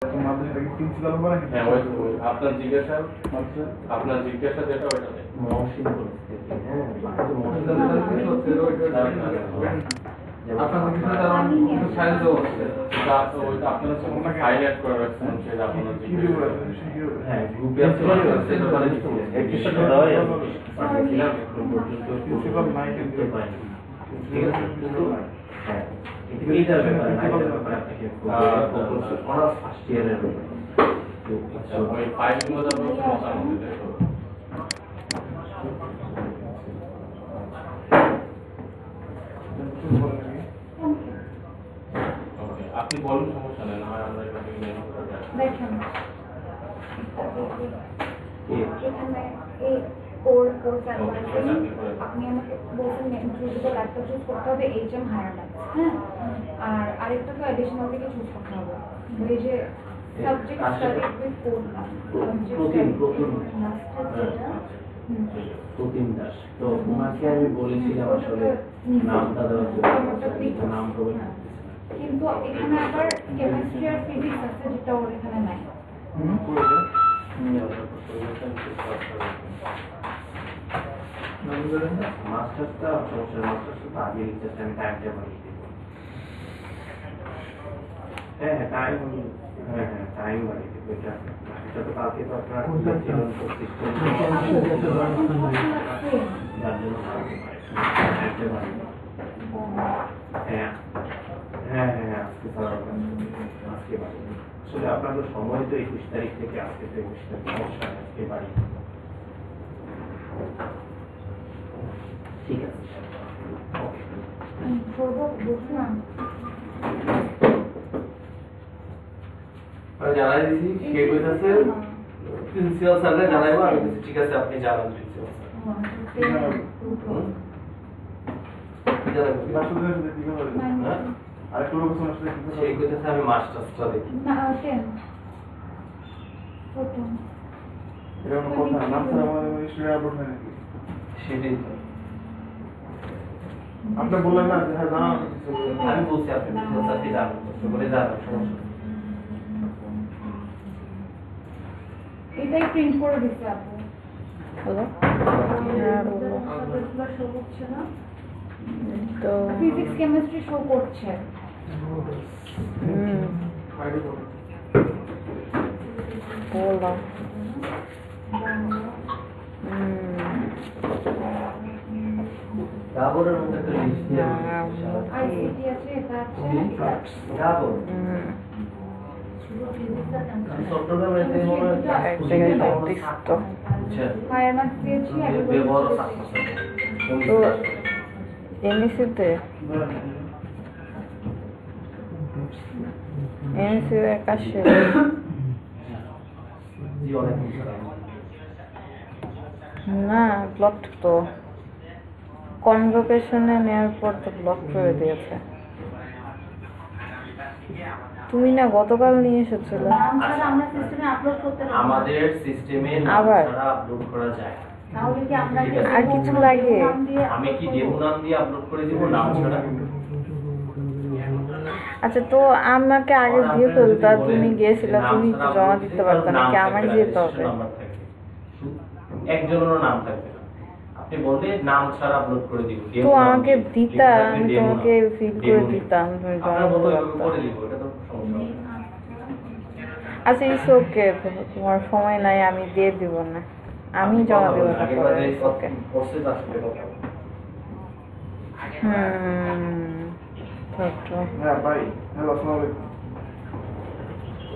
Principal হবে নাকি? হ্যাঁ ওই আপনার জিজ্ঞাসা যেটা ওইটাতে মহসিন পরিস্থিতি। হ্যাঁ আপনারা হাইলাইট করে রাখছেন সেটা আপনার হ্যাঁ গ্রুপে আছে একটা দেওয়াই আছে পাঠিয়েছিলাম এখন পর্যন্ত প্রিন্সিপাল নাই কিন্তু পাইনি। ঠিক আছে কিন্তু হ্যাঁ এইটার ব্যাপারে আপনাকে অনার্স ফার্স্ট ইয়ারের ব্যাপারে ওই ফাইলগুলো তো মতামত দিতে আপনি বলুন, সমস্যা নেই, না হয় আমরা এখানে দেখেন এখানে এই কোর্স আপনি আমাকে বলছেন যদি ল্যাপটপ চুজ করতে হবে এইচএম হায়ার ম্যাথ, হ্যাঁ, আর আরেকটা তো অ্যাডিশনাল থেকে চুজ করতে হবে ওই যে সাবজেক্ট স্টাডি উইথ কোড প্রতিম দাস। তো ওনাকে আমি বলেছিলাম আসলে নামটা দেওয়ার জন্য, নাম হবে না কিন্তু এখানে আবার কেমিস্ট্রি আর ফিজিক্স আছে যেটা ওর এখানে নাই। মাস্টার্সটা মাস্টার্সটা আগে লিখতেছে, আমি টাইম টেবিল লিখতে হ্যাঁ টাইম টাইম বাড়িয়ে দেবো। এটা তো কালকে তো আপনার সিস্টেম যার জন্য হ্যাঁ হ্যাঁ হ্যাঁ আজকে আজকে বাড়ি আসলে আপনাদের সময় তো 21 তারিখ থেকে আজকে তো 21 তারিখ সমস্যা আজকে বাড়ি। ঠিক আছে জানাই দিছি কে কইতাছে প্রিন্সিপাল স্যারকে জানাইবো। আমি বলছি ঠিক আছে আপনি জানান প্রিন্সিপাল স্যার কি জানাবো হ্যাঁ আর একটু লোক সমস্যা কি সেই কইতাছে আমি মাস্টার্সটা দেখি না 10 প্রথম এরকম কথা নাম স্যার আমাদের স্টুডেন্ট আপলোড হয় নাকি? সেটাই তো আপনি বললেন না যে হ্যাঁ জানা আমি বলছি আপনি প্রিন্সিপাল স্যারকে জানান কষ্ট করে জানান, সমস্যা নেই। এটাই প্রিন্ট করে দিতে আপু। হ্যালো সাবজেক্টগুলো শো করছে না, তো ফিজিক্স কেমিস্ট্রি শো করছে। বললাম ডাবরের মধ্যে একটা লিস্ট দিয়ে আইসিটি আছে, এটা আছে, ডাবর চট্টগ্রামেতে মনে হয় এক জায়গায় প্র্যাকটিস তো হায়ার ম্যাথ দিয়েছি আগে ব্যবহার তো এমএসিতে কাজ শেষ। জি অনেক না ব্লক তো কনভোকেশনে নেওয়ার পর তো ব্লক করে দিয়েছে। তুমি না গতকাল নিয়ে এসেছিলে? আমরা সিস্টেমে আপলোড করতে পারবো আমাদের সিস্টেমে আবার ছাড়া আপলোড করা যায়। তাহলে কি আপনাকে আর কিছু লাগে? আমি কি ডেমো নাম দিয়ে আপলোড করে দিব নাম ছাড়া? আচ্ছা তো আমাকে আগে দিয়ে ফেলতা, তুমি গিয়েছিলে, তুমি তো জমা দিতে পারতা নাকি আমার যেতে হবে? একজনেরও নাম থাকবে না, আপনি বললে নাম ছাড়া আপলোড করে দিব। তো আমাকে দিতা, আমি তোমাকে ফিল করে দিতাম, তুমি জমা দিতে পারতা। করে দিব, এটা তো সমস্যা নেই। আচ্ছা ইটস ওকে, তোমার সময় নাই, আমি দিয়ে দিব না, আমি জমা দেবো না পরে। ওকে প্রসেস আসলে কথা হ্যাঁ ভাই হ্যালো আসসালামু আলাইকুম।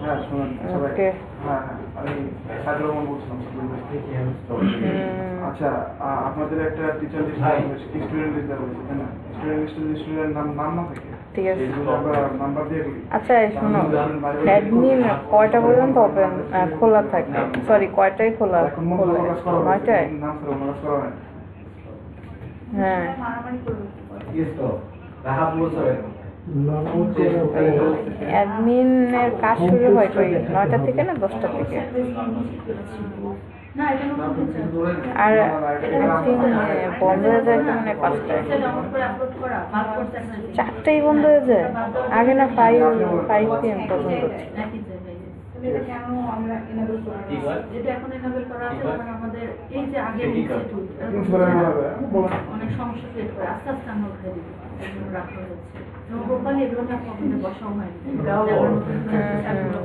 হ্যাঁ শুনুন সবাই ওকে হ্যাঁ আমি সাইদুর রহমান বলছিলাম। আচ্ছা আপনাদের একটা টিচার লিস্ট হয়েছে, স্টুডেন্ট লিস্ট হয়েছে তাই না? স্টুডেন্ট লিস্টের স্টুডেন্ট নাম না থাকে, ঠিক আছে। আমরা নাম্বার দিয়ে দিই। আচ্ছা শোনো, অ্যাডমিন কয়টা পর্যন্ত ওপেন খোলা থাকে? সরি কয়টায় খোলা? এখন মন খোলে প্রকাশ করা হবে, 9টায়? নাম স্যার প্রকাশ করা হয়। হ্যাঁ মারামারি করবে। অ্যাডমিনের কাজ শুরু হয় কই 9টা থেকে না 10টা থেকে? না এটা নতুন হচ্ছে আর বন্ধ হয়ে যায় তো মানে 5টায়। ডাউনলোড করে আপলোড করা ভাগ করতে আছে 4টায় বন্ধ হয়ে যায়, আগে না 5 PM পর্যন্ত ছিল। নাকি এটা কেন আমরা enable করি না? ঠিক হয় যেটা এখন এনাবেল করা আছে ঠিক আছে। কারণ আমাদের এই যে আগে ঠিক আছে। ইনস্টিটিউট প্রিন্সিপালের মনে হবে বলেন অনেক সমস্যা ক্রিয়েট করে আস্তে আস্তে আমরা উঠে দিই রাখা হচ্ছে এবং প্রপারলি এগুলোকে আপনাদের বসাও হয়নি দেওয়া যেমন হয়। নতুন